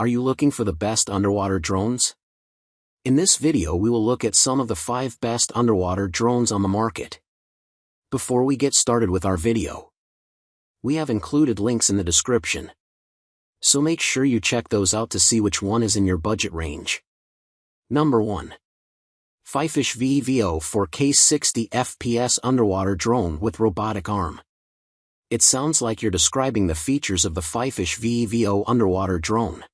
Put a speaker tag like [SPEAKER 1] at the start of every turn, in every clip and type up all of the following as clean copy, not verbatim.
[SPEAKER 1] Are you looking for the best underwater drones? In this video we will look at some of the 5 best underwater drones on the market. Before we get started with our video, we have included links in the description, so make sure you check those out to see which one is in your budget range. Number 1. Fifish V-EVO 4K 60 FPS underwater drone with robotic arm. It sounds like you're describing the features of the Fifish V-EVO underwater drone.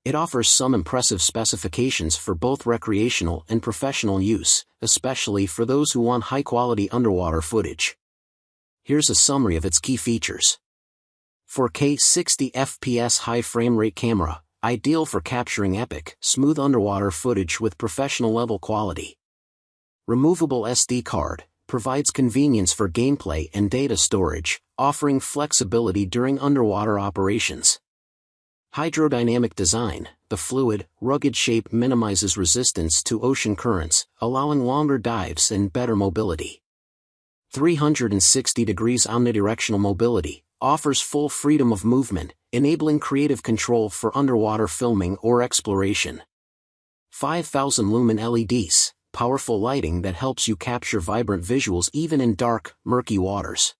[SPEAKER 1] It offers some impressive specifications for both recreational and professional use, especially for those who want high-quality underwater footage. Here's a summary of its key features. 4K 60 FPS high frame rate camera, ideal for capturing epic, smooth underwater footage with professional-level quality. Removable SD card, provides convenience for gameplay and data storage, offering flexibility during underwater operations. Hydrodynamic design, the fluid, rugged shape minimizes resistance to ocean currents, allowing longer dives and better mobility. 360 degrees omnidirectional mobility, offers full freedom of movement, enabling creative control for underwater filming or exploration. 5,000 lumen LEDs, powerful lighting that helps you capture vibrant visuals even in dark, murky waters.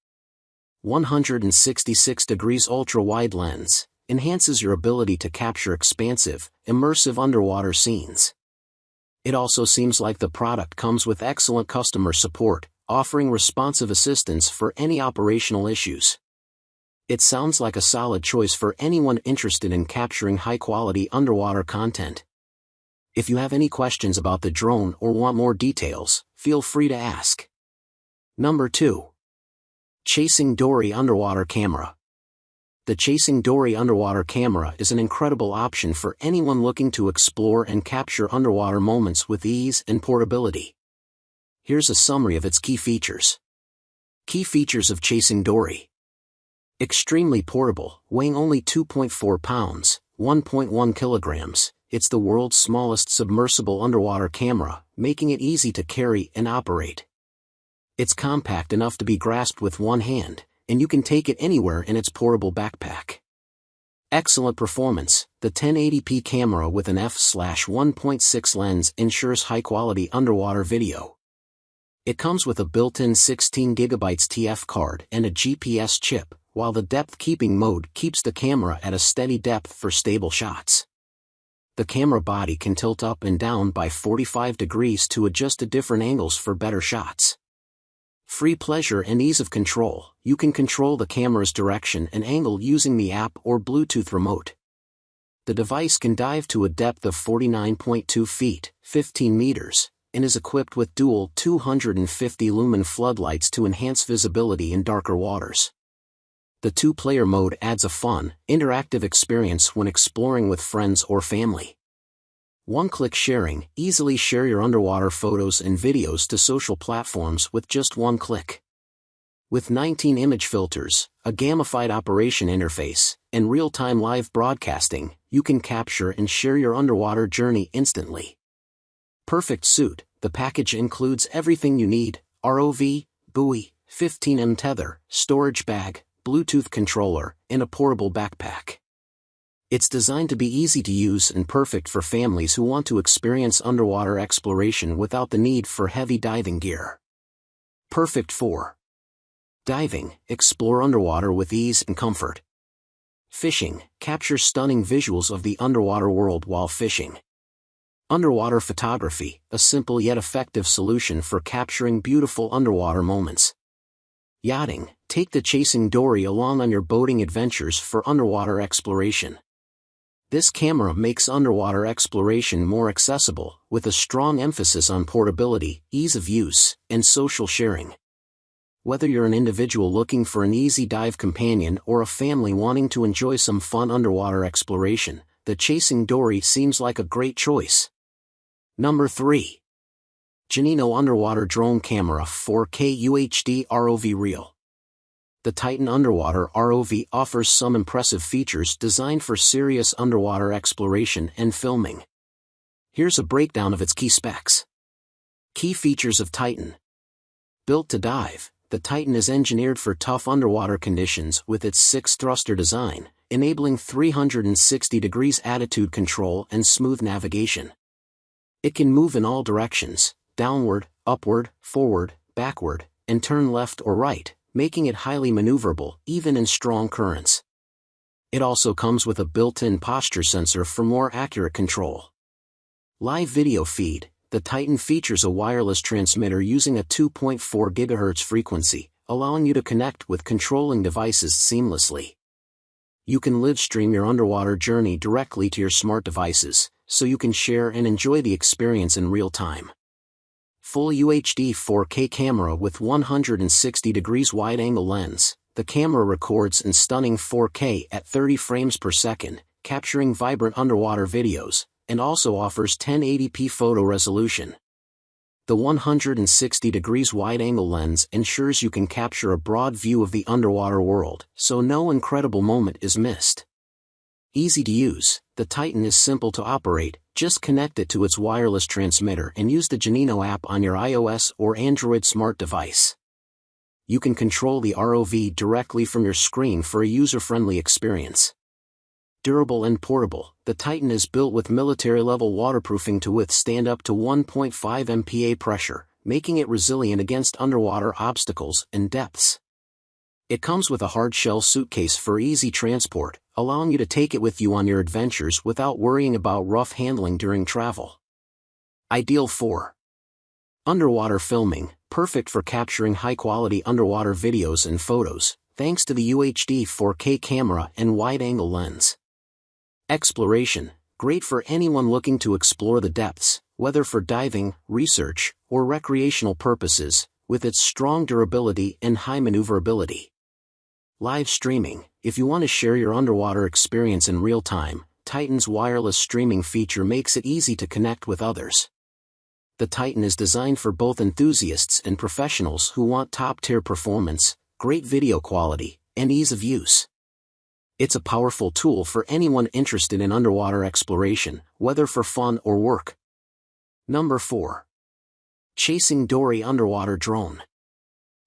[SPEAKER 1] 166 degrees ultra-wide lens, enhances your ability to capture expansive, immersive underwater scenes. It also seems like the product comes with excellent customer support, offering responsive assistance for any operational issues. It sounds like a solid choice for anyone interested in capturing high-quality underwater content. If you have any questions about the drone or want more details, feel free to ask. Number 2. Chasing Dory underwater camera. The Chasing Dory underwater camera is an incredible option for anyone looking to explore and capture underwater moments with ease and portability. Here's a summary of its key features. Key features of Chasing Dory. Extremely portable, weighing only 2.4 pounds, 1.1 kilograms, it's the world's smallest submersible underwater camera, making it easy to carry and operate. It's compact enough to be grasped with one hand, and you can take it anywhere in its portable backpack. Excellent performance, the 1080p camera with an f/1.6 lens ensures high-quality underwater video. It comes with a built-in 16GB TF card and a GPS chip, while the depth-keeping mode keeps the camera at a steady depth for stable shots. The camera body can tilt up and down by 45 degrees to adjust to different angles for better shots. Free pleasure and ease of control, you can control the camera's direction and angle using the app or Bluetooth remote. The device can dive to a depth of 49.2 feet, 15 meters, and is equipped with dual 250 lumen floodlights to enhance visibility in darker waters. The 2-player mode adds a fun, interactive experience when exploring with friends or family. One-click sharing, easily share your underwater photos and videos to social platforms with just one click. With 19 image filters, a gamified operation interface, and real-time live broadcasting, you can capture and share your underwater journey instantly. Perfect suit, the package includes everything you need: ROV, buoy, 15mm tether, storage bag, Bluetooth controller, and a portable backpack. It's designed to be easy to use and perfect for families who want to experience underwater exploration without the need for heavy diving gear. Perfect for diving, explore underwater with ease and comfort. Fishing, capture stunning visuals of the underwater world while fishing. Underwater photography, a simple yet effective solution for capturing beautiful underwater moments. Yachting, take the Chasing Dory along on your boating adventures for underwater exploration. This camera makes underwater exploration more accessible, with a strong emphasis on portability, ease of use, and social sharing. Whether you're an individual looking for an easy dive companion or a family wanting to enjoy some fun underwater exploration, the Chasing Dory seems like a great choice. Number 3. Geneinno Underwater Drone Camera 4K UHD ROV Reel. The Titan Underwater ROV offers some impressive features designed for serious underwater exploration and filming. Here's a breakdown of its key specs. Key features of Titan. Built to dive, the Titan is engineered for tough underwater conditions with its 6-thruster design, enabling 360 degrees attitude control and smooth navigation. It can move in all directions, downward, upward, forward, backward, and turn left or right, making it highly maneuverable even in strong currents. It also comes with a built-in posture sensor for more accurate control. Live video feed. The Titan features a wireless transmitter using a 2.4 GHz frequency, allowing you to connect with controlling devices seamlessly. You can live stream your underwater journey directly to your smart devices, so you can share and enjoy the experience in real time. Full UHD 4K camera with 160 degrees wide-angle lens. The camera records in stunning 4K at 30 frames per second, capturing vibrant underwater videos, and also offers 1080p photo resolution. The 160 degrees wide-angle lens ensures you can capture a broad view of the underwater world, so no incredible moment is missed. Easy to use, the Titan is simple to operate. Just connect it to its wireless transmitter and use the Geneinno app on your iOS or Android smart device. You can control the ROV directly from your screen for a user-friendly experience. Durable and portable, the Titan is built with military-level waterproofing to withstand up to 1.5 MPa pressure, making it resilient against underwater obstacles and depths. It comes with a hard-shell suitcase for easy transport, allowing you to take it with you on your adventures without worrying about rough handling during travel. Ideal for underwater filming, perfect for capturing high-quality underwater videos and photos, thanks to the UHD 4K camera and wide-angle lens. Exploration, great for anyone looking to explore the depths, whether for diving, research, or recreational purposes, with its strong durability and high maneuverability. Live streaming, if you want to share your underwater experience in real time, Titan's wireless streaming feature makes it easy to connect with others. The Titan is designed for both enthusiasts and professionals who want top-tier performance, great video quality, and ease of use. It's a powerful tool for anyone interested in underwater exploration, whether for fun or work. Number 4. Chasing Dory Underwater Drone.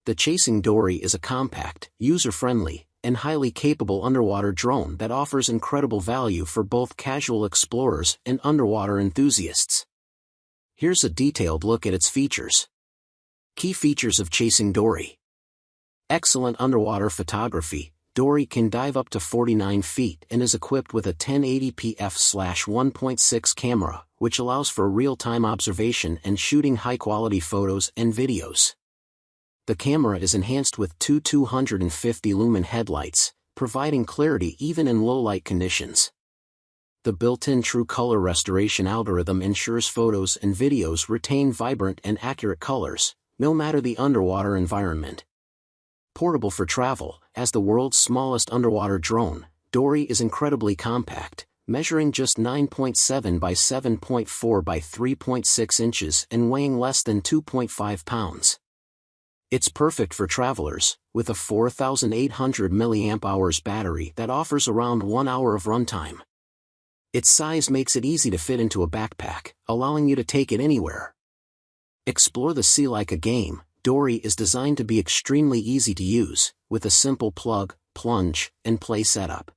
[SPEAKER 1] The Chasing Dory is a compact, user-friendly, and highly capable underwater drone that offers incredible value for both casual explorers and underwater enthusiasts. Here's a detailed look at its features. Key features of Chasing Dory. Excellent underwater photography. Dory can dive up to 49 feet and is equipped with a 1080p f/1.6 camera, which allows for real-time observation and shooting high-quality photos and videos. The camera is enhanced with two 250 lumen headlights, providing clarity even in low-light conditions. The built-in true color restoration algorithm ensures photos and videos retain vibrant and accurate colors, no matter the underwater environment. Portable for travel, as the world's smallest underwater drone, Dory is incredibly compact, measuring just 9.7 by 7.4 by 3.6 inches and weighing less than 2.5 pounds. It's perfect for travelers, with a 4,800 mAh battery that offers around 1 hour of runtime. Its size makes it easy to fit into a backpack, allowing you to take it anywhere. Explore the sea like a game. Dory is designed to be extremely easy to use, with a simple plug, plunge, and play setup.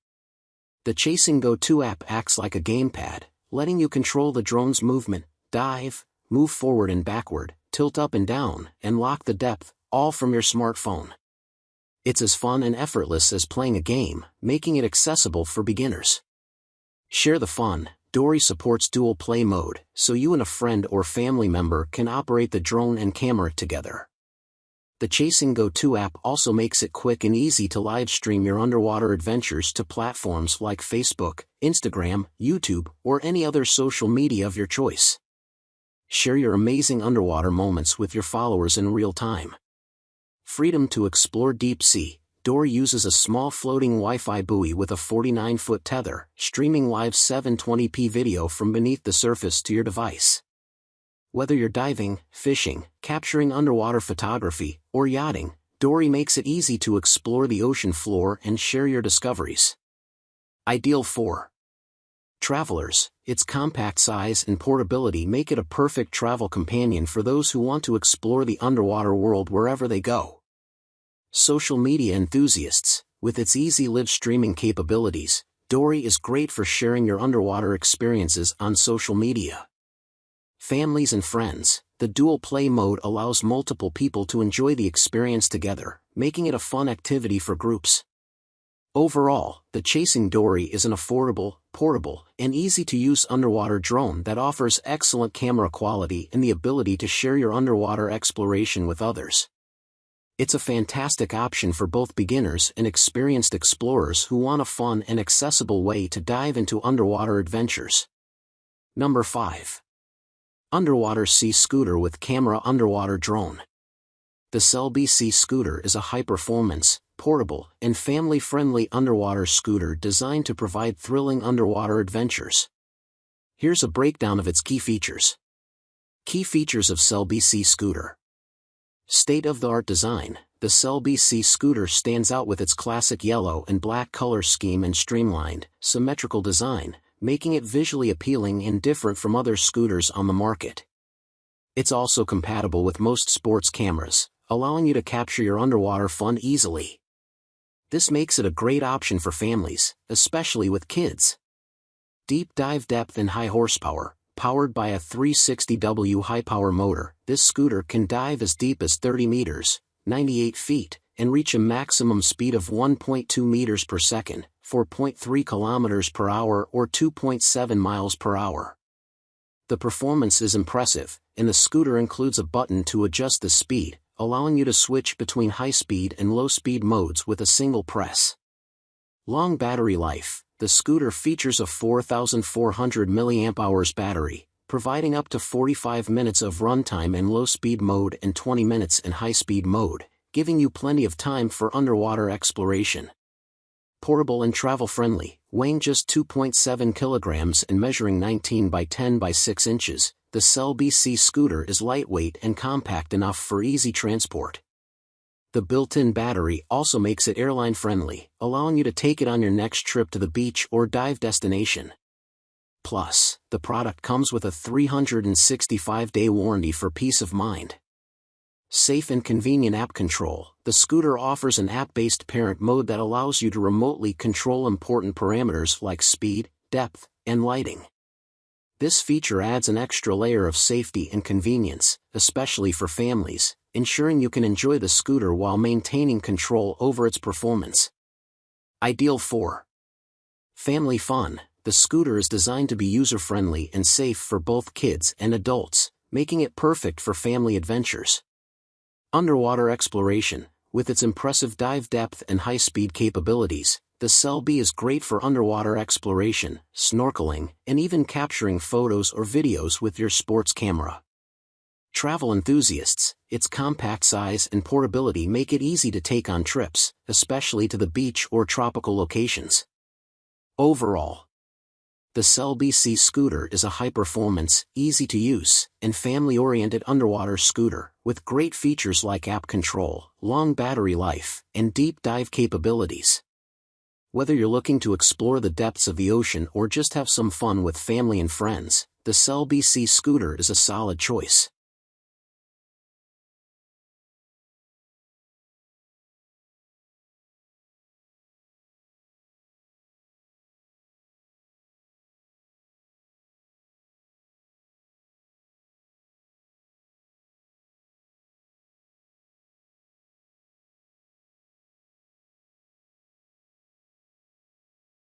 [SPEAKER 1] The Chasing Go 2 app acts like a gamepad, letting you control the drone's movement, dive, move forward and backward, tilt up and down, and lock the depth, all from your smartphone. It's as fun and effortless as playing a game, making it accessible for beginners. Share the fun. Dory supports dual play mode, so you and a friend or family member can operate the drone and camera together. The Chasing Go 2 app also makes it quick and easy to live stream your underwater adventures to platforms like Facebook, Instagram, YouTube, or any other social media of your choice. Share your amazing underwater moments with your followers in real time. Freedom to explore deep sea. Dory uses a small floating Wi-Fi buoy with a 49-foot tether, streaming live 720p video from beneath the surface to your device. Whether you're diving, fishing, capturing underwater photography, or yachting, Dory makes it easy to explore the ocean floor and share your discoveries. Ideal for travelers. Its compact size and portability make it a perfect travel companion for those who want to explore the underwater world wherever they go. Social media enthusiasts. With its easy live streaming capabilities, Dory is great for sharing your underwater experiences on social media. Families and friends, the dual play mode allows multiple people to enjoy the experience together, making it a fun activity for groups. Overall, the Chasing Dory is an affordable, portable, and easy-to-use underwater drone that offers excellent camera quality and the ability to share your underwater exploration with others. It's a fantastic option for both beginners and experienced explorers who want a fun and accessible way to dive into underwater adventures. Number 5. Underwater Sea Scooter with Camera Underwater Drone. The Selby Sea Scooter is a high-performance, portable, and family-friendly underwater scooter designed to provide thrilling underwater adventures. Here's a breakdown of its key features. Key features of Selby Sea Scooter. State-of-the-art design. The Selby Sea Scooter stands out with its classic yellow and black color scheme and streamlined, symmetrical design, making it visually appealing and different from other scooters on the market. It's also compatible with most sports cameras, allowing you to capture your underwater fun easily. This makes it a great option for families, especially with kids. Deep dive depth and high horsepower. Powered by a 360W high-power motor, this scooter can dive as deep as 30 meters, 98 feet, and reach a maximum speed of 1.2 meters per second, 4.3 kilometers per hour or 2.7 miles per hour. The performance is impressive, and the scooter includes a button to adjust the speed, allowing you to switch between high-speed and low-speed modes with a single press. Long battery life. The scooter features a 4,400 mAh battery, providing up to 45 minutes of runtime in low-speed mode and 20 minutes in high-speed mode, giving you plenty of time for underwater exploration. Portable and travel-friendly, weighing just 2.7 kilograms and measuring 19 by 10 by 6 inches, the Selby Sea Scooter is lightweight and compact enough for easy transport. The built-in battery also makes it airline-friendly, allowing you to take it on your next trip to the beach or dive destination. Plus, the product comes with a 365-day warranty for peace of mind. Safe and convenient app control. The scooter offers an app-based parent mode that allows you to remotely control important parameters like speed, depth, and lighting. This feature adds an extra layer of safety and convenience, especially for families, ensuring you can enjoy the scooter while maintaining control over its performance. Ideal for family fun. The scooter is designed to be user-friendly and safe for both kids and adults, making it perfect for family adventures. Underwater exploration. With its impressive dive depth and high-speed capabilities, the Selby is great for underwater exploration, snorkeling, and even capturing photos or videos with your sports camera. Travel enthusiasts. Its compact size and portability make it easy to take on trips, especially to the beach or tropical locations. Overall, the Selby Sea Scooter is a high-performance, easy-to-use, and family-oriented underwater scooter, with great features like app control, long battery life, and deep dive capabilities. Whether you're looking to explore the depths of the ocean or just have some fun with family and friends, the Selby Sea Scooter is a solid choice.